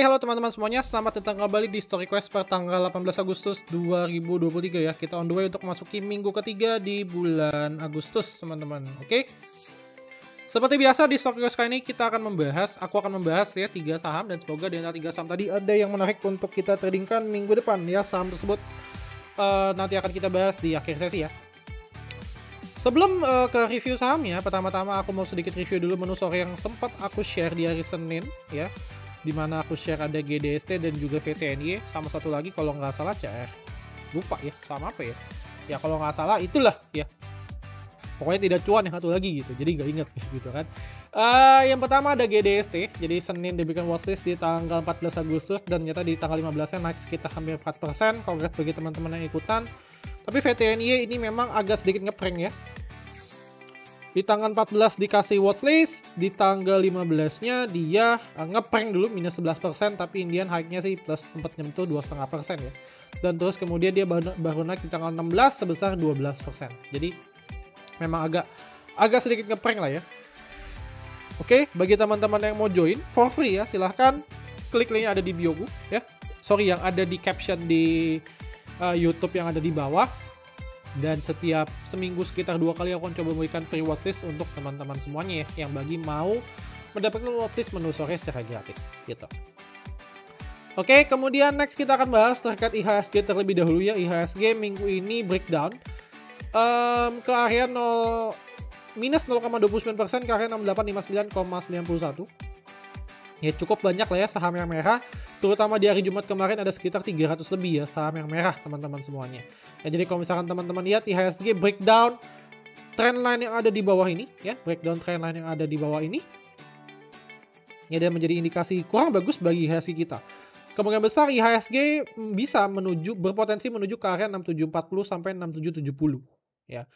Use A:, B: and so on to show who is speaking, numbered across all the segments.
A: halo teman-teman semuanya, selamat datang kembali di Story Quest per tanggal 18 Agustus 2023 ya. Kita on the way untuk masuki minggu ketiga di bulan Agustus, teman-teman. Oke. Seperti biasa di Story Quest kali ini aku akan membahas ya 3 saham, dan semoga di antara 3 saham tadi ada yang menarik untuk kita tradingkan minggu depan ya. Saham tersebut nanti akan kita bahas di akhir sesi ya. Sebelum ke review sahamnya, pertama-tama aku mau sedikit review dulu menu sore yang sempat aku share di hari Senin ya. Dimana aku share ada GDST dan juga VTNY, sama satu lagi kalau nggak salah CR. Lupa ya, sama apa ya? Ya kalau nggak salah itulah ya. Pokoknya tidak cuan yang satu lagi gitu, jadi nggak inget gitu kan. Yang pertama ada GDST, jadi Senin diberikan watchlist di tanggal 14 Agustus dan ternyata di tanggal 15-nya naik sekitar hampir 4%. Congrats bagi teman-teman yang ikutan. Tapi VTNY ini memang agak sedikit ngeprank ya. Di tanggal 14 dikasih watchlist, di tanggal 15-nya dia ngeprank dulu minus 11%, tapi Indian high-nya sih plus tempat nyentuh 2,5% ya. Dan terus kemudian dia baru naik di tanggal 16 sebesar 12%. Jadi memang agak sedikit ngeprank lah ya. Oke, bagi teman-teman yang mau join for free ya, silahkan klik link yang ada di bio ya. Sorry, yang ada di caption di YouTube yang ada di bawah. Dan setiap seminggu sekitar 2 kali aku akan coba memberikan free watchlist untuk teman-teman semuanya ya, yang bagi mau mendapatkan watchlist menu sore secara gratis gitu. Oke, kemudian next kita akan bahas terkait IHSG terlebih dahulu ya. IHSG minggu ini breakdown ke area minus 0,29%, ke area 6859,91. Ya cukup banyak lah ya saham yang merah, terutama di hari Jumat kemarin ada sekitar 300 lebih ya saham yang merah teman-teman semuanya. Ya, jadi kalau misalkan teman-teman lihat IHSG breakdown trendline yang ada di bawah ini ya, breakdown trendline yang ada di bawah ini ya, dan menjadi indikasi kurang bagus bagi IHSG kita. Kemungkinan besar IHSG bisa berpotensi menuju ke area 6740 sampai 6770 ya.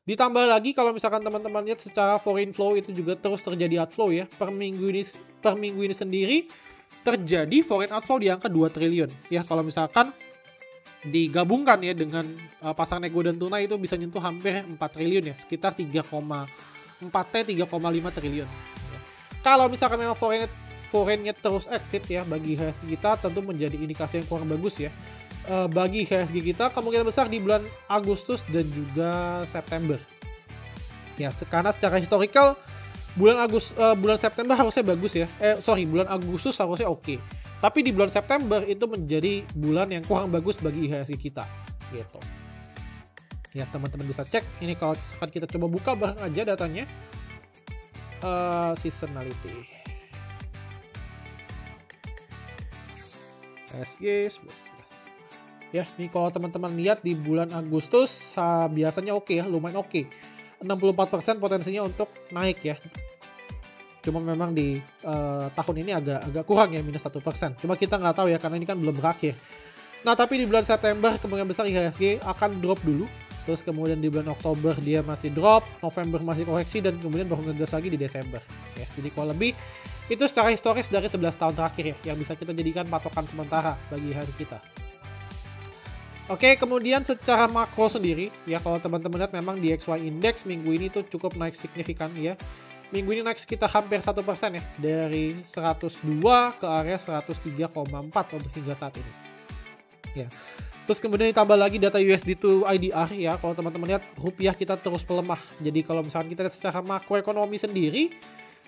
A: Ditambah lagi kalau misalkan teman-teman lihat secara foreign flow itu juga terus terjadi outflow ya. Per minggu ini sendiri terjadi foreign outflow di angka 2 triliun ya. Kalau misalkan digabungkan ya dengan pasar nego dan tunai itu bisa nyentuh hampir 4 triliun ya, sekitar 3,5 triliun. Ya. Kalau misalkan memang foreignnya terus exit ya, bagi IHSG kita tentu menjadi indikasi yang kurang bagus ya. Bagi IHSG kita kemungkinan besar di bulan Agustus dan juga September. Ya, karena secara historical bulan September harusnya bagus ya. Bulan Agustus harusnya oke. Tapi di bulan September itu menjadi bulan yang kurang bagus bagi IHSG kita gitu. Ya, teman-teman bisa cek. Ini kalau kita coba buka bareng aja datanya. Seasonality. IHSG ya, nih kalau teman-teman lihat di bulan Agustus biasanya oke ya, lumayan oke. 64% potensinya untuk naik ya. Cuma memang di tahun ini agak kurang ya, minus 1%. Cuma kita nggak tahu ya, karena ini kan belum berakhir. Nah, tapi di bulan September kemungkinan besar IHSG akan drop dulu. Terus kemudian di bulan Oktober dia masih drop, November masih koreksi, dan kemudian baru ngegas lagi di Desember. Ya, jadi kurang lebih itu secara historis dari 11 tahun terakhir ya, yang bisa kita jadikan patokan sementara bagi hari kita. Oke, kemudian secara makro sendiri ya, kalau teman-teman lihat memang di XY Index minggu ini tuh cukup naik signifikan ya. Minggu ini naik sekitar hampir 1% ya, dari 102 ke area 103,4 untuk hingga saat ini. Ya. Terus kemudian ditambah lagi data USD to IDR ya, kalau teman-teman lihat rupiah kita terus melemah. Jadi kalau misalkan kita lihat secara makroekonomi sendiri,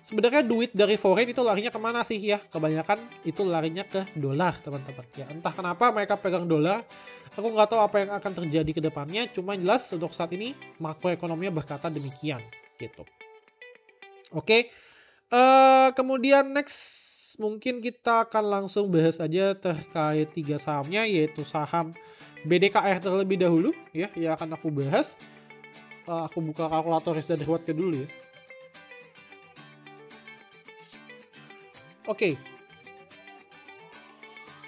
A: sebenarnya duit dari foreign itu larinya kemana sih ya? Kebanyakan itu larinya ke dolar teman-teman. Ya, entah kenapa mereka pegang dolar. Aku nggak tahu apa yang akan terjadi ke depannya. Cuma jelas untuk saat ini makroekonominya berkata demikian gitu. Oke. Kemudian next mungkin kita akan langsung bahas aja terkait 3 sahamnya, yaitu saham BDKR terlebih dahulu ya, yang akan aku bahas. Aku buka kalkulator risk dan rewardnya dulu ya. Oke.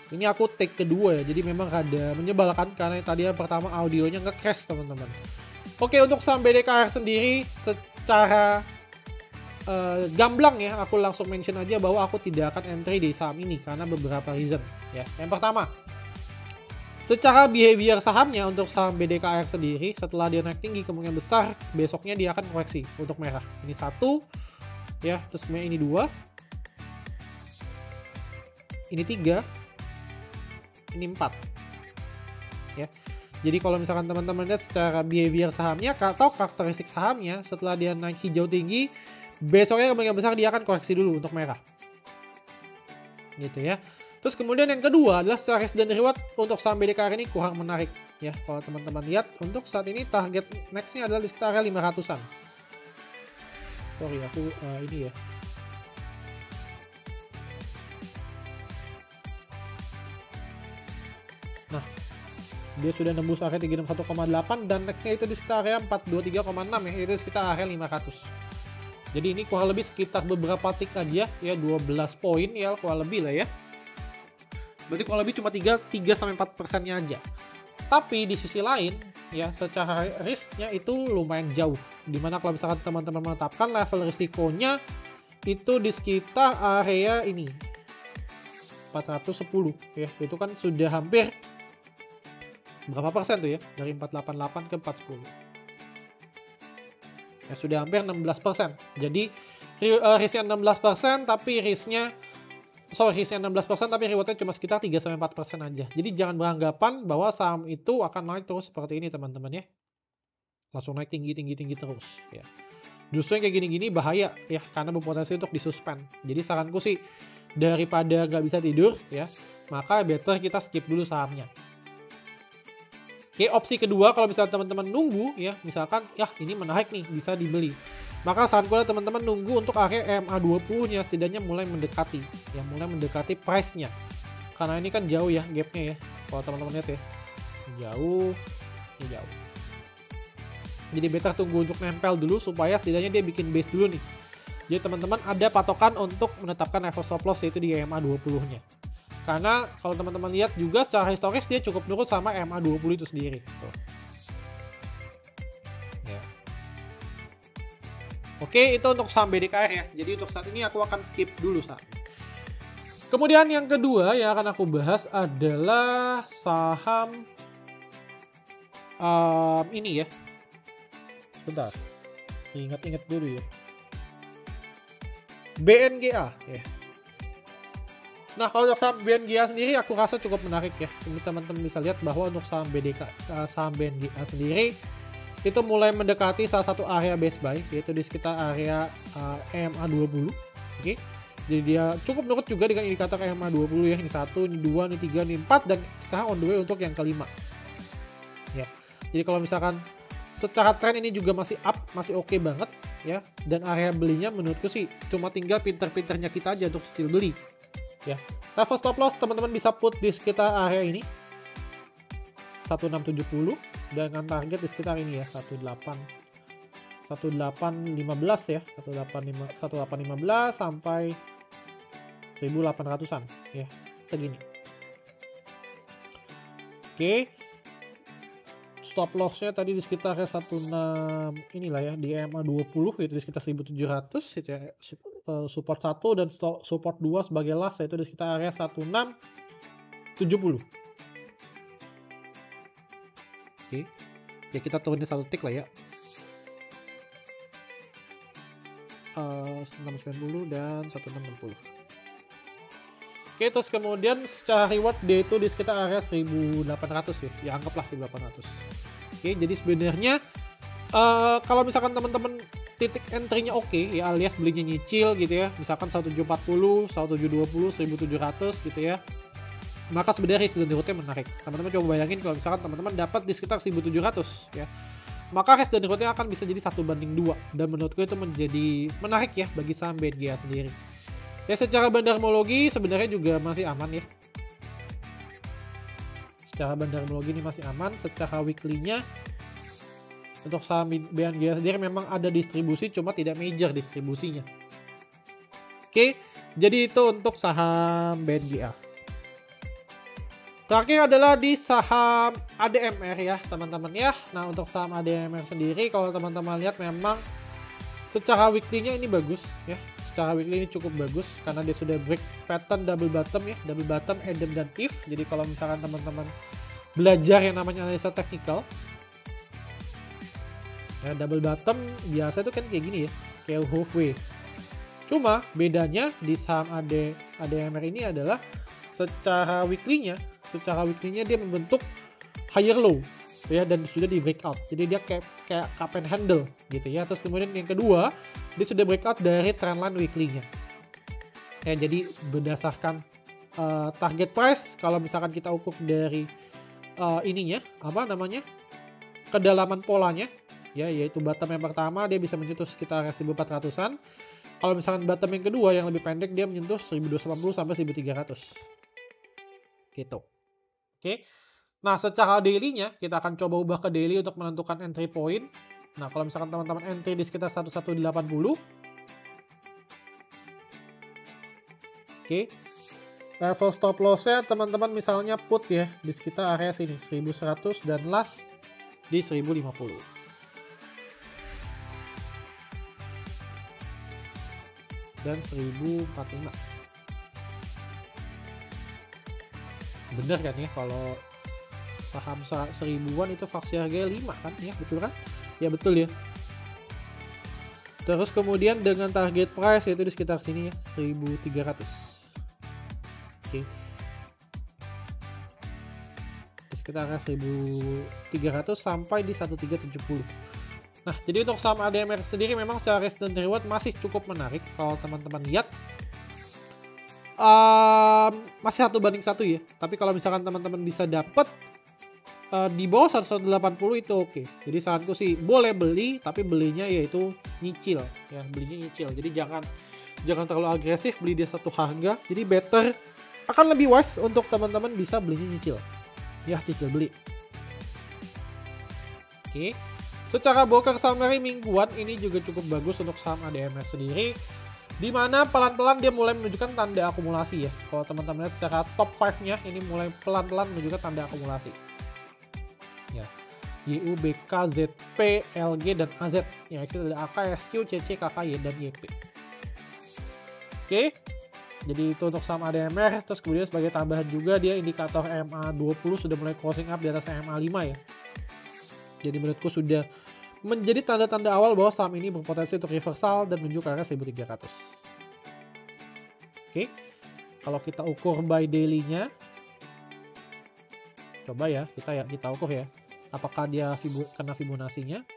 A: Ini aku take kedua ya, jadi memang rada menyebalkan karena tadi yang pertama audionya nge-crash teman-teman. Oke, untuk saham BDKR sendiri secara gamblang ya, aku langsung mention aja bahwa aku tidak akan entry di saham ini karena beberapa reason ya. Yang pertama, secara behavior sahamnya untuk saham BDKR sendiri setelah dia naik tinggi kemungkinan besar besoknya dia akan koreksi untuk merah. Ini 1 ya, terus ini 2. ini 3, ini 4. Ya. Jadi kalau misalkan teman-teman lihat secara behavior sahamnya atau karakteristik sahamnya, setelah dia naik hijau tinggi, besoknya kemungkinan besar dia akan koreksi dulu untuk merah. Gitu ya. Terus kemudian yang kedua adalah secara risk dan reward untuk saham BDKR ini kurang menarik. Ya, kalau teman-teman lihat untuk saat ini target next-nya adalah di sekitar 500-an. Sorry, aku ini ya. Nah, dia sudah nembus area 361,8 dan next-nya itu di sekitar area 423,6 ya, itu di sekitar area 500. Jadi ini kurang lebih sekitar beberapa tick aja ya, 12 poin ya, kurang lebih lah ya. Berarti kurang lebih cuma 3-4%-nya aja. Tapi di sisi lain ya, secara risk-nya itu lumayan jauh. Dimana kalau misalkan teman-teman menetapkan level risikonya itu di sekitar area ini 410 ya, itu kan sudah hampir berapa persen tuh ya, dari 488 ke 410 ya, sudah hampir 16%. Jadi risknya 16% tapi risknya 16% tapi rewardnya cuma sekitar 3-4% aja. Jadi jangan beranggapan bahwa saham itu akan naik terus seperti ini teman-teman ya, langsung naik tinggi terus ya. Justru yang kayak gini-gini bahaya ya, karena berpotensi untuk disuspend. Jadi saranku sih, daripada nggak bisa tidur ya, maka better kita skip dulu sahamnya. Oke, opsi kedua kalau misalnya teman-teman nunggu ya, misalkan ya ini menarik nih bisa dibeli, maka saranku adalah teman-teman nunggu untuk area EMA20 nya setidaknya mulai mendekati ya, mulai mendekati price-nya. Karena ini kan jauh ya gap-nya ya. Kalau teman-teman lihat ya, jauh, ini jauh. Jadi better tunggu untuk nempel dulu supaya setidaknya dia bikin base dulu nih. Jadi teman-teman ada patokan untuk menetapkan level stop loss yaitu di EMA20-nya. Karena kalau teman-teman lihat juga secara historis dia cukup nurut sama EMA20 itu sendiri. Tuh. Ya. Oke, itu untuk saham BDKR ya. Jadi untuk saat ini aku akan skip dulu saham. Kemudian yang kedua yang akan aku bahas adalah saham ini ya. Bentar, ingat-ingat dulu ya. BNGA ya. Nah, kalau untuk saham BNGA sendiri aku rasa cukup menarik ya. Ini teman-teman bisa lihat bahwa untuk saham BNGA sendiri itu mulai mendekati salah satu area base buy, yaitu di sekitar area EMA20. Oke. Jadi dia cukup nurut juga dengan indikator EMA20 ya. Ini 1, ini 2, ini 3, ini 4 dan sekarang on the way untuk yang kelima. Ya. Jadi kalau misalkan secara tren ini juga masih up, masih oke banget ya. Dan area belinya menurutku sih cuma tinggal pinter-pinternya kita aja untuk still beli. Ya, level stop loss teman-teman bisa put di sekitar area ini 1670 dengan target di sekitar ini ya 1815 ya, 1815 sampai 1800-an ya, segini. Oke. Stop loss-nya tadi di sekitar 16 inilah ya, di EMA20 itu di sekitar 1700 itu ya, support 1 dan support 2 sebagai last yaitu di sekitar area 1670. Oke. Ya kita turunin satu tick lah ya. 1690 dan 1660. Oke, terus kemudian secara reward dia itu di sekitar area 1800 ya. Ya anggaplah 1800. Oke, jadi sebenarnya kalau misalkan teman-teman titik entry-nya oke ya, alias belinya nyicil gitu ya, misalkan 1740, 1720, 1700 gitu ya, maka sebenarnya risk dan reward-nya menarik. Teman-teman coba bayangin kalau misalkan teman-teman dapat di sekitar 1700 ya, maka risk dan reward-nya akan bisa jadi 1:2 dan menurutku itu menjadi menarik ya bagi saham BNGA sendiri. Ya secara bandarmologi sebenarnya juga masih aman ya. Secara bandarmologi ini masih aman. Secara weekly-nya untuk saham BNGA sendiri memang ada distribusi, cuma tidak major distribusinya. Oke, jadi itu untuk saham BNGA. Terakhir adalah di saham ADMR ya teman-teman ya. Nah untuk saham ADMR sendiri kalau teman-teman lihat memang secara weekly-nya ini bagus ya. Secara weekly ini cukup bagus karena dia sudah break pattern double bottom ya, double bottom, Adam dan if. Jadi kalau misalkan teman-teman belajar yang namanya analisa teknikal ya, double bottom biasa itu kan kayak gini ya, kayak halfway. Cuma bedanya di saham ADMR ini adalah secara weekly-nya dia membentuk higher low ya, dan sudah di breakout. Jadi dia kayak cup and handle gitu ya. Terus kemudian yang kedua, dia sudah breakout dari trendline weekly-nya. Ya, jadi berdasarkan target price, kalau misalkan kita ukur dari ininya, kedalaman polanya ya, yaitu bottom yang pertama dia bisa menyentuh sekitar 1400-an. Kalau misalkan bottom yang kedua yang lebih pendek dia menyentuh 1280 sampai 1300 gitu. Oke. Nah, secara daily-nya kita akan coba ubah ke daily untuk menentukan entry point. Nah, kalau misalkan teman-teman entry di sekitar 1180. Oke. Level stop loss-nya teman-teman misalnya put ya di sekitar area sini 1100 dan last di 1050. Dan 1045. Bener kan ya, kalau saham seribuan itu faksi harganya 5 kan ya, betul kan? Ya betul ya. Terus kemudian dengan target price yaitu di sekitar sini ya, 1300. Oke. Di sekitar 1300 sampai di 1370. Nah, jadi untuk saham ADMR sendiri memang secara risk dan reward masih cukup menarik kalau teman-teman lihat. Masih 1:1 ya. Tapi kalau misalkan teman-teman bisa dapat di bawah 180 itu oke. Jadi saranku sih boleh beli, tapi belinya yaitu nyicil ya, belinya nyicil. Jadi jangan terlalu agresif beli di satu harga. Jadi better, akan lebih wise untuk teman-teman bisa belinya nyicil. Ya, cicil beli. Oke. Secara broker summary mingguan ini juga cukup bagus untuk saham ADMR sendiri, di mana pelan-pelan dia mulai menunjukkan tanda akumulasi ya. Kalau teman-teman lihat secara top 5-nya ini mulai pelan-pelan menunjukkan tanda akumulasi. Ya. YU, BK, ZP, LG, dan AZ. Ya, itu ada AK, SQ, CC, KKY, dan YP. Oke. Jadi itu untuk saham ADMR. Terus kemudian sebagai tambahan juga dia indikator MA20 sudah mulai closing up di atas MA5 ya. Jadi menurutku sudah menjadi tanda-tanda awal bahwa saham ini berpotensi untuk reversal dan menuju ke area 1300. Oke. Kalau kita ukur by daily-nya, coba ya kita ukur ya. Apakah dia kena Fibonacci-nya?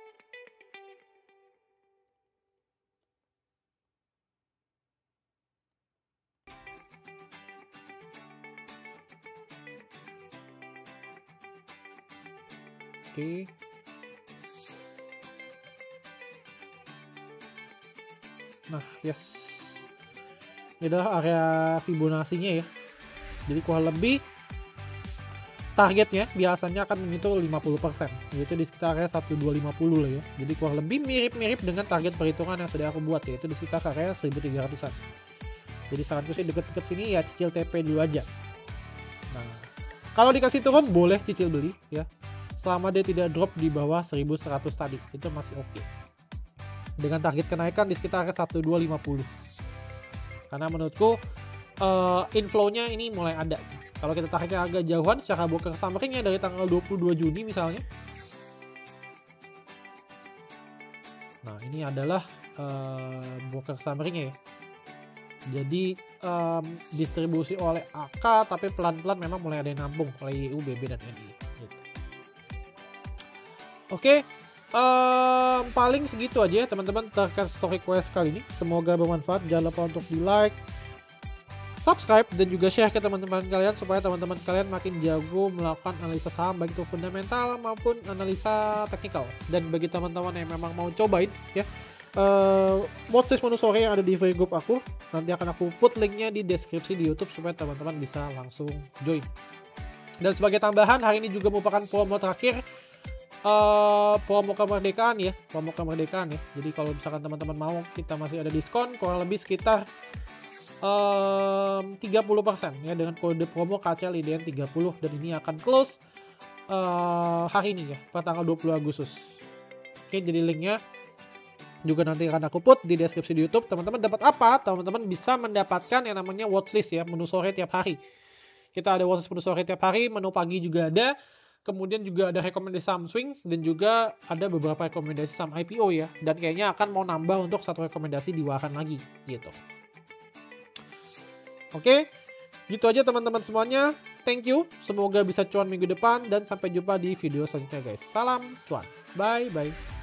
A: Oke. Nah, yes. Ini adalah area Fibonacci-nya ya. Jadi kurang lebih targetnya biasanya akan menyentuh 50%. Yaitu di sekitar area 1250 lah ya. Jadi kurang lebih mirip-mirip dengan target perhitungan yang sudah aku buat, yaitu di sekitar area 1300-an. Jadi saranku sih deket-deket sini ya cicil TP dulu aja. Nah, kalau dikasih turun boleh cicil beli ya. Selama dia tidak drop di bawah 1100 tadi, itu masih oke. Dengan target kenaikan di sekitar 1250. Karena menurutku inflow-nya ini mulai ada. Kalau kita tariknya agak jauhan secara broker summary-nya dari tanggal 22 Juni misalnya. Nah, ini adalah broker summary-nya ya. Jadi distribusi oleh AK, tapi pelan-pelan memang mulai ada yang nampung oleh YU, BB, dan NI. Gitu. Oke. Paling segitu aja ya teman-teman terkait story quest kali ini. Semoga bermanfaat. Jangan lupa untuk di like, subscribe, dan juga share ke teman-teman kalian supaya teman-teman kalian makin jago melakukan analisa saham baik itu fundamental maupun analisa teknikal. Dan bagi teman-teman yang memang mau cobain ya watchlist menu sore yang ada di free group aku, nanti akan aku put linknya di deskripsi di YouTube supaya teman-teman bisa langsung join. Dan sebagai tambahan, hari ini juga merupakan promo terakhir, promo kemerdekaan ya. Jadi kalau misalkan teman-teman mau, kita masih ada diskon kurang lebih sekitar 30% ya dengan kode promo KCLIDN 30, dan ini akan close hari ini ya, pada tanggal 20 Agustus. Oke, jadi linknya juga nanti akan aku put di deskripsi di YouTube. Teman-teman dapat apa? Teman-teman bisa mendapatkan yang namanya watchlist ya, menu sore tiap hari. Kita ada watchlist menu sore tiap hari, menu pagi juga ada. Kemudian juga ada rekomendasi saham swing dan juga ada beberapa rekomendasi saham IPO ya. Dan kayaknya akan mau nambah untuk satu rekomendasi di waran lagi gitu. Oke. Gitu aja teman-teman semuanya. Thank you. Semoga bisa cuan minggu depan dan sampai jumpa di video selanjutnya guys. Salam cuan. Bye bye.